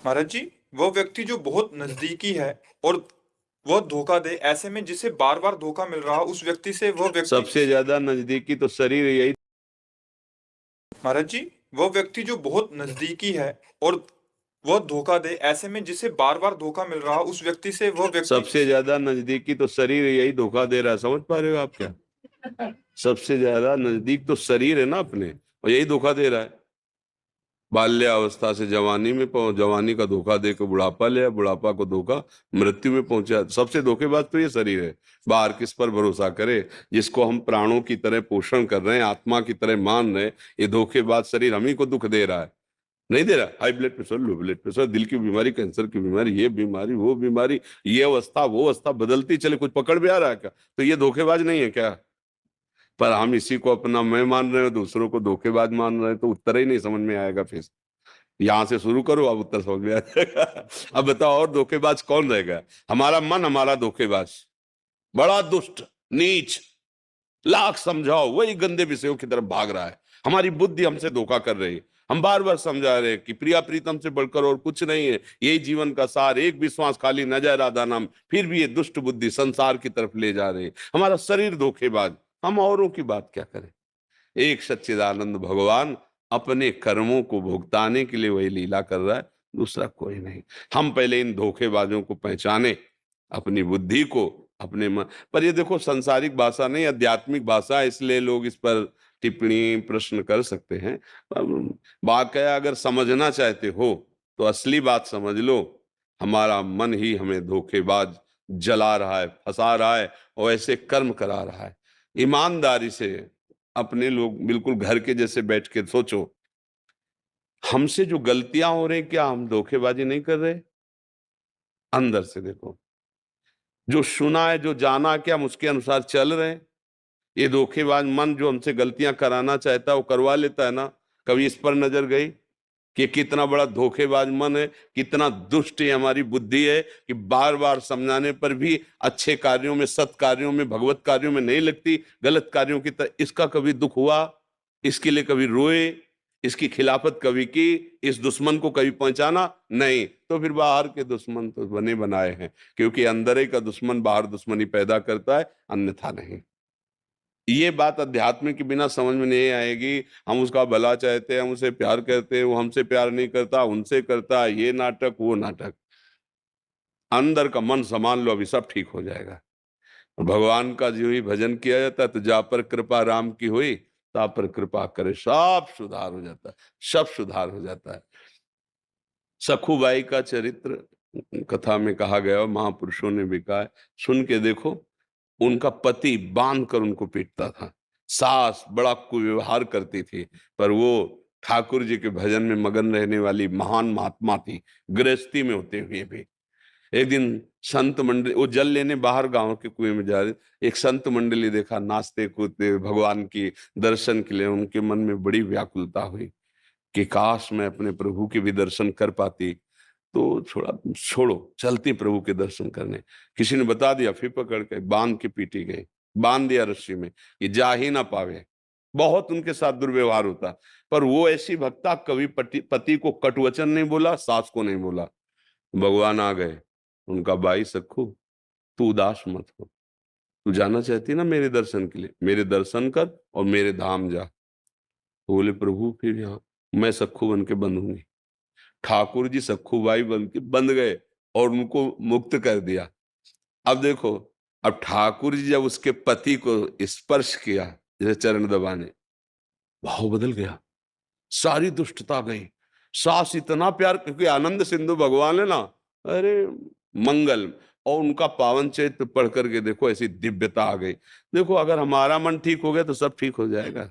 महाराज जी, वो व्यक्ति जो बहुत नजदीकी है और वह धोखा दे, ऐसे में जिसे बार बार धोखा मिल रहा उस व्यक्ति से वह व्यक्ति सबसे ज्यादा नजदीकी तो शरीर यही। महाराज जी, वो व्यक्ति जो बहुत नजदीकी है और वह धोखा दे, ऐसे में जिसे बार बार धोखा मिल रहा उस व्यक्ति से वह व्यक्ति सबसे ज्यादा नजदीकी तो शरीर यही धोखा दे रहा है। समझ पा रहे हो आप क्या? सबसे ज्यादा नजदीक तो शरीर है ना अपने, और यही धोखा दे रहा है। बाल्यावस्था से जवानी में पहुंच, जवानी का धोखा देकर बुढ़ापा ले, बुढ़ापा को धोखा मृत्यु में पहुंचा। सबसे धोखेबाज तो ये शरीर है। बाहर किस पर भरोसा करे? जिसको हम प्राणों की तरह पोषण कर रहे हैं, आत्मा की तरह मान रहे हैं, ये धोखेबाज शरीर हम ही को दुख दे रहा है। नहीं दे रहा? High blood pressure, low blood pressure, दिल की बीमारी, कैंसर की बीमारी, ये बीमारी, वो बीमारी, ये अवस्था वो अवस्था बदलती चले, कुछ पकड़ में आ रहा है क्या? तो ये धोखेबाज नहीं है क्या? पर हम इसी को अपना मैं मान रहे हो, दूसरों को धोखेबाज मान रहे हैं, तो उत्तर ही नहीं समझ में आएगा। फिर यहां से शुरू करो, अब उत्तर समझ में आ जाएगा। अब बताओ, और धोखेबाज कौन रहेगा? हमारा मन हमारा धोखेबाज, बड़ा दुष्ट, नीच, लाख समझाओ वही गंदे विषयों की तरफ भाग रहा है। हमारी बुद्धि हमसे धोखा कर रही है। हम बार बार समझा रहे हैं कि प्रिया प्रीतम से बढ़कर और कुछ नहीं है, यही जीवन का सार, एक विश्वास खाली न जाए राधा नाम। फिर भी ये दुष्ट बुद्धि संसार की तरफ ले जा रही है। हमारा शरीर धोखेबाज, हम औरों की बात क्या करें? एक सच्चिदानंद भगवान अपने कर्मों को भुगताने के लिए वही लीला कर रहा है, दूसरा कोई नहीं। हम पहले इन धोखेबाजों को पहचाने, अपनी बुद्धि को, अपने मन पर। ये देखो, सांसारिक भाषा नहीं, आध्यात्मिक भाषा है, इसलिए लोग इस पर टिप्पणी प्रश्न कर सकते हैं। बात क्या, अगर समझना चाहते हो तो असली बात समझ लो। हमारा मन ही हमें धोखेबाज जला रहा है, फंसा रहा है, और ऐसे कर्म करा रहा है। ईमानदारी से अपने लोग बिल्कुल घर के जैसे बैठ के सोचो, हमसे जो गलतियां हो रही, क्या हम धोखेबाजी नहीं कर रहे? अंदर से देखो, जो सुना है, जो जाना, क्या हम उसके अनुसार चल रहे हैं? ये धोखेबाज मन जो हमसे गलतियां कराना चाहता है वो करवा लेता है ना। कभी इस पर नजर गई कि कितना बड़ा धोखेबाज मन है, कितना दुष्ट है हमारी बुद्धि है, कि बार बार समझाने पर भी अच्छे कार्यों में, सत् कार्यों में, भगवत कार्यों में नहीं लगती, गलत कार्यों की तरह। इसका कभी दुख हुआ? इसके लिए कभी रोए? इसकी खिलाफत कभी की? इस दुश्मन को कभी पहचाना? नहीं। तो फिर बाहर के दुश्मन तो बने बनाए हैं, क्योंकि अंदर ही का दुश्मन बाहर दुश्मनी पैदा करता है, अन्यथा नहीं। ये बात अध्यात्म के बिना समझ में नहीं आएगी। हम उसका भला चाहते हैं, हम उसे प्यार करते हैं, वो हमसे प्यार नहीं करता, उनसे करता, ये नाटक वो नाटक। अंदर का मन संभाल लो, अभी सब ठीक हो जाएगा। भगवान का जो ही भजन किया जाता है तो जा पर कृपा राम की हुई, ता पर कृपा करे, सब सुधार हो जाता है, सब सुधार हो जाता है। सखुबाई का चरित्र कथा में कहा गया, महापुरुषों ने भी कहा है, सुन के देखो। उनका पति बांध कर उनको पीटता था, सास बड़ा कुव्यवहार करती थी, पर वो ठाकुर जी के भजन में मगन रहने वाली महान महात्मा थी, गृहस्थी में होते हुए भी। एक दिन संत मंडली, वो जल लेने बाहर गांव के कुएं में जा रहे, एक संत मंडली देखा, नाचते कूदते भगवान की दर्शन के लिए। उनके मन में बड़ी व्याकुलता हुई कि काश मैं अपने प्रभु के भी दर्शन कर पाती। तो छोड़ा, छोड़ो, चलती प्रभु के दर्शन करने। किसी ने बता दिया, फिर पकड़ के बांध के पीटी गई, बांध दिया रस्सी में, ये जा ही ना पावे। बहुत उनके साथ दुर्व्यवहार होता, पर वो ऐसी भक्ता, कभी पति को कटुवचन नहीं बोला, सास को नहीं बोला। भगवान आ गए, उनका भाई सखू, तू उदास मत हो, तू जाना चाहती ना मेरे दर्शन के लिए, मेरे दर्शन कर और मेरे धाम जा। तो बोले, प्रभु फिर यहाँ मैं सखू बन के बंधूंगी। ठाकुर जी सखूबाई बन के बंध गए और उनको मुक्त कर दिया। अब देखो, अब ठाकुर जी जब उसके पति को स्पर्श किया, जैसे चरण दबाने, भाव बदल गया, सारी दुष्टता गई। सास इतना प्यार, क्योंकि आनंद सिंधु भगवान है ना, अरे मंगल, और उनका पावन चरित्र पढ़ करके देखो, ऐसी दिव्यता आ गई। देखो, अगर हमारा मन ठीक हो गया तो सब ठीक हो जाएगा,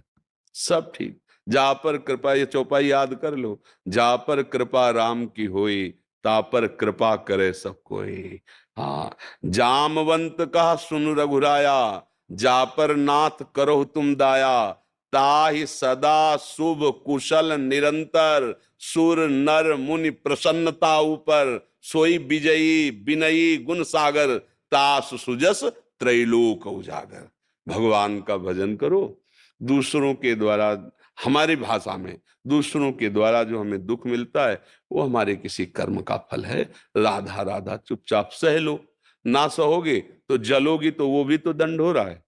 सब ठीक। जा पर कृपा, ये चौपाई याद कर लो, जा पर कृपा राम की होई, ता पर कृपा करे सब कोई। हाँ, जामवंत कहा सुन रघुराया, जा पर नाथ करो तुम दाया, ताहि सदा शुभ कुशल निरंतर, सुर नर मुनि प्रसन्नता ऊपर, सोई विजयी विनयी गुण सागर, तास सुजस त्रैलोक उजागर। भगवान का भजन करो, दूसरों के द्वारा हमारी भाषा में दूसरों के द्वारा जो हमें दुख मिलता है वो हमारे किसी कर्म का फल है। राधा राधा चुपचाप सह लो, ना सहोगे तो जलोगी तो वो भी तो दंड हो रहा है।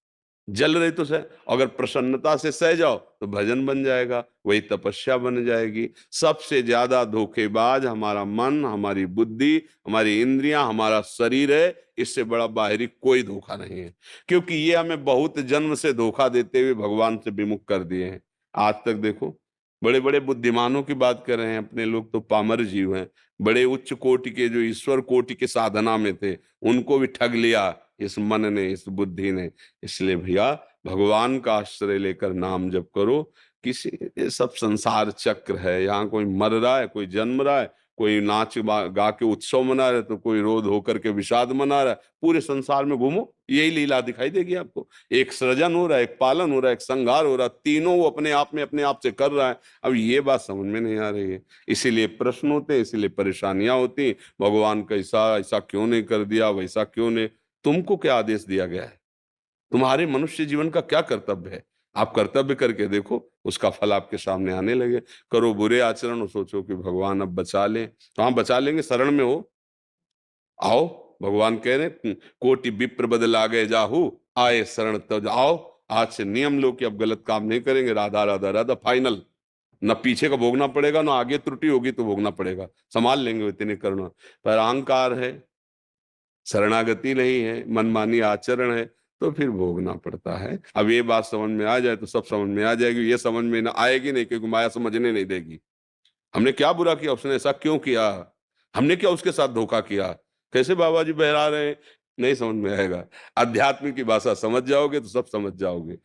जल रही तो सह, अगर प्रसन्नता से सह जाओ तो भजन बन जाएगा, वही तपस्या बन जाएगी। सबसे ज्यादा धोखेबाज हमारा मन, हमारी बुद्धि, हमारी इंद्रियां, हमारा शरीर है। इससे बड़ा बाहरी कोई धोखा नहीं है, क्योंकि ये हमें बहुत जन्म से धोखा देते हुए भगवान से विमुख कर दिए हैं। आज तक देखो, बड़े बड़े बुद्धिमानों की बात कर रहे हैं, अपने लोग तो पामर जीव हैं। बड़े उच्च कोटि के जो ईश्वर कोटि के साधना में थे, उनको भी ठग लिया इस मन ने, इस बुद्धि ने। इसलिए भैया भगवान का आश्रय लेकर नाम जप करो। किसी, ये सब संसार चक्र है, यहाँ कोई मर रहा है, कोई जन्म रहा है, कोई गा के उत्सव मना रहा है, तो कोई रोध होकर के विषाद मना रहा है। पूरे संसार में घूमो, यही लीला दिखाई देगी आपको। एक सृजन हो रहा है, एक पालन हो रहा है, एक संहार हो रहा है, तीनों वो अपने आप में अपने आप से कर रहा है। अब ये बात समझ में नहीं आ रही है, इसीलिए प्रश्न होते हैं, इसीलिए परेशानियां होती। भगवान कैसा, ऐसा क्यों नहीं कर दिया, वैसा क्यों नहीं। तुमको क्या आदेश दिया गया है? तुम्हारे मनुष्य जीवन का क्या कर्तव्य है? आप कर्तव्य करके देखो, उसका फल आपके सामने आने लगे। करो बुरे आचरण और सोचो कि भगवान अब बचा ले, तो हाँ बचा लेंगे। शरण में हो, आओ। भगवान कह रहे, कोटि विप्र बदला गए जाहू, आए शरण तब आओ। आज से नियम लो कि अब गलत काम नहीं करेंगे। राधा राधा राधा फाइनल। न पीछे का भोगना पड़ेगा, ना आगे त्रुटि होगी तो भोगना पड़ेगा, संभाल लेंगे इतने करना। पर अहंकार है, शरणागति नहीं है, मनमानी आचरण है, तो फिर भोगना पड़ता है। अब ये बात समझ में आ जाए तो सब समझ में आ जाएगी। ये समझ में ना आएगी नहीं, क्योंकि माया समझने नहीं देगी। हमने क्या बुरा किया, उसने ऐसा क्यों किया, हमने क्या उसके साथ धोखा किया। कैसे बाबा जी बहरा रहे हैं, नहीं समझ में आएगा। अध्यात्म की भाषा समझ जाओगे तो सब समझ जाओगे।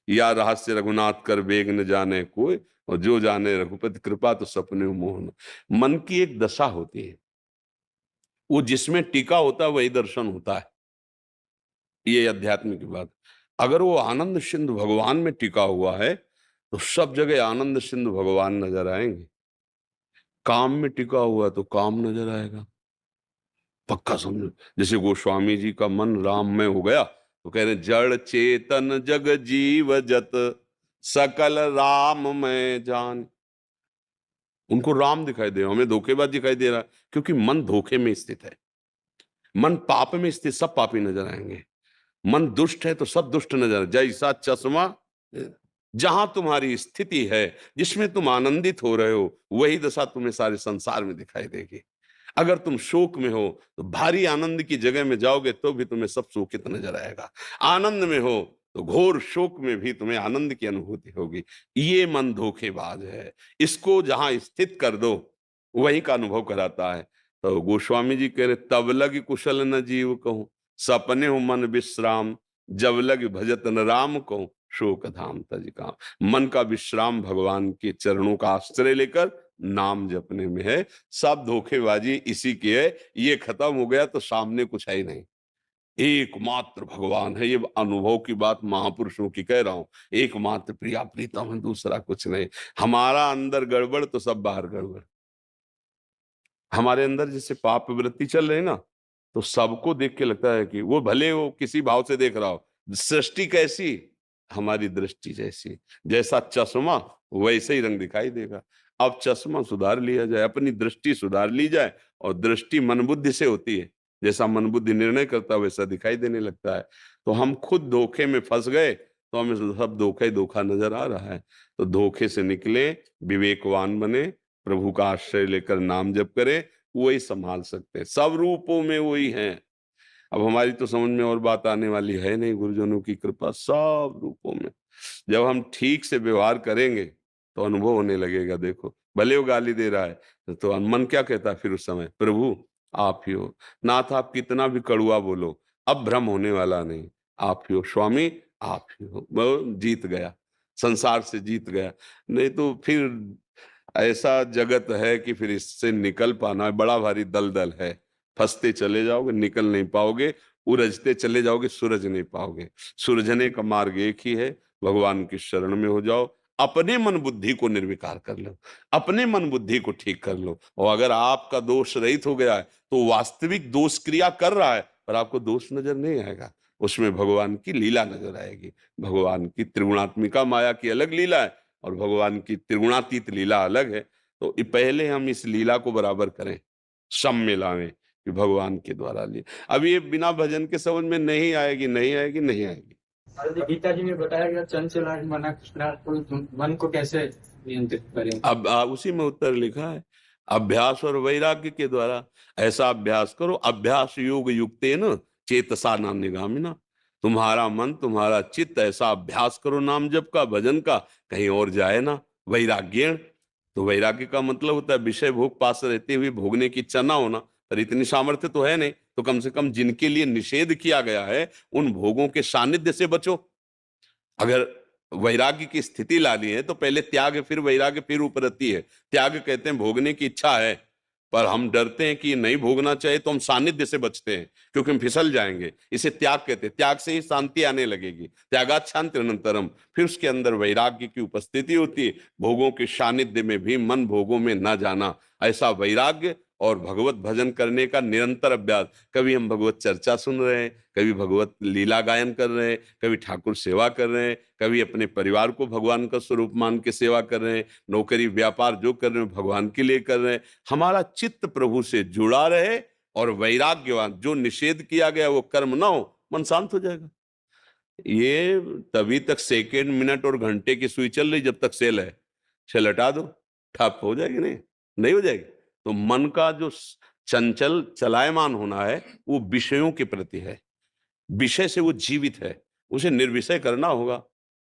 या रहस्य रघुनाथ कर वेग न जाने कोई, और जो जाने रघुपति कृपा तो सपने मोहन। मन की एक दशा होती है, वो जिसमें टिका होता है वही दर्शन होता है। ये अध्यात्म की बात। अगर वो आनंद सिंधु भगवान में टिका हुआ है तो सब जगह आनंद सिंधु भगवान नजर आएंगे। काम में टिका हुआ तो काम नजर आएगा, पक्का समझो। जैसे गोस्वामी जी का मन राम में हो गया तो कह रहे जड़ चेतन जग जीव जत सकल राम में जान। उनको राम दिखाई दे रहा, हमें धोखेबाज दिखाई दे रहा है, क्योंकि मन धोखे में स्थित है। मन पाप में स्थित सब पापी नजर आएंगे। मन दुष्ट है तो सब दुष्ट नजर। जैसा चश्मा जहां तुम्हारी स्थिति है, जिसमें तुम आनंदित हो रहे हो, वही दशा तुम्हें सारे संसार में दिखाई देगी। अगर तुम शोक में हो तो भारी आनंद की जगह में जाओगे तो भी तुम्हें सब शोकित नजर आएगा। आनंद में हो तो घोर शोक में भी तुम्हें आनंद की अनुभूति होगी। ये मन धोखेबाज है, इसको जहां स्थित कर दो वही का अनुभव कराता है। तो गोस्वामी जी कह रहे तब लग कुशल न जीव कहूं, सपने हो मन विश्राम, जब लग भजत न राम कहूं, शोक धाम तज काम। मन का विश्राम भगवान के चरणों का आश्रय लेकर नाम जपने में है। सब धोखेबाजी इसी की है। ये खत्म हो गया तो सामने कुछ है ही नहीं, एकमात्र भगवान है। ये अनुभव की बात महापुरुषों की कह रहा हूं। एकमात्र प्रिया प्रीतम है, दूसरा कुछ नहीं। हमारा अंदर गड़बड़ तो सब बाहर गड़बड़। हमारे अंदर जैसे पाप वृत्ति चल रही ना, तो सबको देख के लगता है कि वो भले वो किसी भाव से देख रहा हो। सृष्टि कैसी, हमारी दृष्टि जैसी। जैसा चश्मा वैसे ही रंग दिखाई देगा। अब चश्मा सुधार लिया जाए, अपनी दृष्टि सुधार ली जाए। और दृष्टि मन बुद्धि से होती है, जैसा मन बुद्धि निर्णय करता है वैसा दिखाई देने लगता है। तो हम खुद धोखे में फंस गए, तो हमें सब धोखा ही धोखा नजर आ रहा है। तो धोखे से निकले, विवेकवान बने, प्रभु का आश्रय लेकर नाम जप करें, वही संभाल सकते हैं। सब रूपों में वही है। अब हमारी तो समझ में और बात आने वाली है नहीं, गुरुजनों की कृपा सब रूपों में। जब हम ठीक से व्यवहार करेंगे तो अनुभव होने लगेगा। देखो भले वो गाली दे रहा है तो मन क्या कहता है फिर उस समय, प्रभु आप ही हो। नाथ आप कितना भी कड़ुआ बोलो, अब भ्रम होने वाला नहीं, आप ही हो स्वामी, आप ही हो। वो जीत गया, संसार से जीत गया। नहीं तो फिर ऐसा जगत है कि फिर इससे निकल पाना बड़ा भारी दलदल है। फंसते चले जाओगे, निकल नहीं पाओगे। उलझते चले जाओगे, सुलझ नहीं पाओगे। सुलझने का मार्ग एक ही है, भगवान की शरण में हो जाओ। अपने मन बुद्धि को निर्विकार कर लो, अपने मन बुद्धि को ठीक कर लो। और अगर आपका दोष रहित हो गया है तो वास्तविक दोष क्रिया कर रहा है पर आपको दोष नजर नहीं आएगा, उसमें भगवान की लीला नजर आएगी। भगवान की त्रिगुणात्मिका माया की अलग लीला है, और भगवान की त्रिगुणातीत लीला अलग है। तो पहले हम इस लीला को बराबर करें, सम में लावें कि भगवान के द्वारा लिए। अब ये बिना भजन के समझ में नहीं आएगी, नहीं आएगी, नहीं आएगी। गीता जी में बताया गया चंचल मन मन को कैसे नियंत्रित करें। अब उसी में उत्तर लिखा है, अभ्यास और वैराग्य के द्वारा। ऐसा अभ्यास करो, अभ्यास योग युक्तेन चेतसा नाम निगामिना। तुम्हारा मन, तुम्हारा चित्त ऐसा अभ्यास करो नाम जप का, भजन का, कहीं और जाए ना। वैराग्यण, तो वैराग्य का मतलब होता है विषय भोग पास रहते हुए भोगने की इच्छा ना होना। पर इतनी सामर्थ्य तो है नहीं, तो कम से कम जिनके लिए निषेध किया गया है उन भोगों के सानिध्य से बचो। अगर वैराग्य की स्थिति लानी है तो पहले त्याग, फिर वैराग्य, फिर उपरति है। त्याग कहते हैं भोगने की इच्छा है पर हम डरते हैं कि ये नहीं भोगना चाहिए, तो हम सानिध्य से बचते हैं क्योंकि हम फिसल जाएंगे। इसे त्याग कहते हैं। त्याग से ही शांति आने लगेगी। त्यागात् शांति अनंतरम। फिर उसके अंदर वैराग्य की उपस्थिति होती है, भोगों के सानिध्य में भी मन भोगों में न जाना। ऐसा वैराग्य और भगवत भजन करने का निरंतर अभ्यास। कभी हम भगवत चर्चा सुन रहे हैं, कभी भगवत लीला गायन कर रहे हैं, कभी ठाकुर सेवा कर रहे हैं, कभी अपने परिवार को भगवान का स्वरूप मान के सेवा कर रहे हैं, नौकरी व्यापार जो कर रहे हैं भगवान के लिए कर रहे हैं। हमारा चित्त प्रभु से जुड़ा रहे और वैराग्यवान, जो निषेध किया गया वो कर्म ना हो, मन शांत हो जाएगा। ये तभी तक सेकेंड, मिनट और घंटे की सुई चल रही जब तक सेल है। सेल हटा दो, ठप हो जाएगी, नहीं हो जाएगी। तो मन का जो चंचल चलायमान होना है वो विषयों के प्रति है, विषय से वो जीवित है, उसे निर्विषय करना होगा।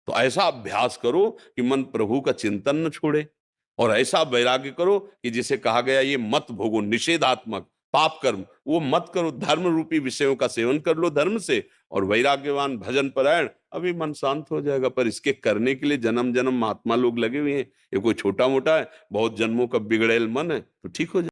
तो ऐसा अभ्यास करो कि मन प्रभु का चिंतन न छोड़े, और ऐसा वैराग्य करो कि जिसे कहा गया ये मत भोगो, निषेधात्मक पाप कर्म वो मत करो, धर्म रूपी विषयों का सेवन कर लो धर्म से, और वैराग्यवान भजन परायण, अभी मन शांत हो जाएगा। पर इसके करने के लिए जन्म जन्म महात्मा लोग लगे हुए हैं। ये कोई छोटा मोटा है, बहुत जन्मों का बिगड़ेल मन है तो ठीक हो जाए।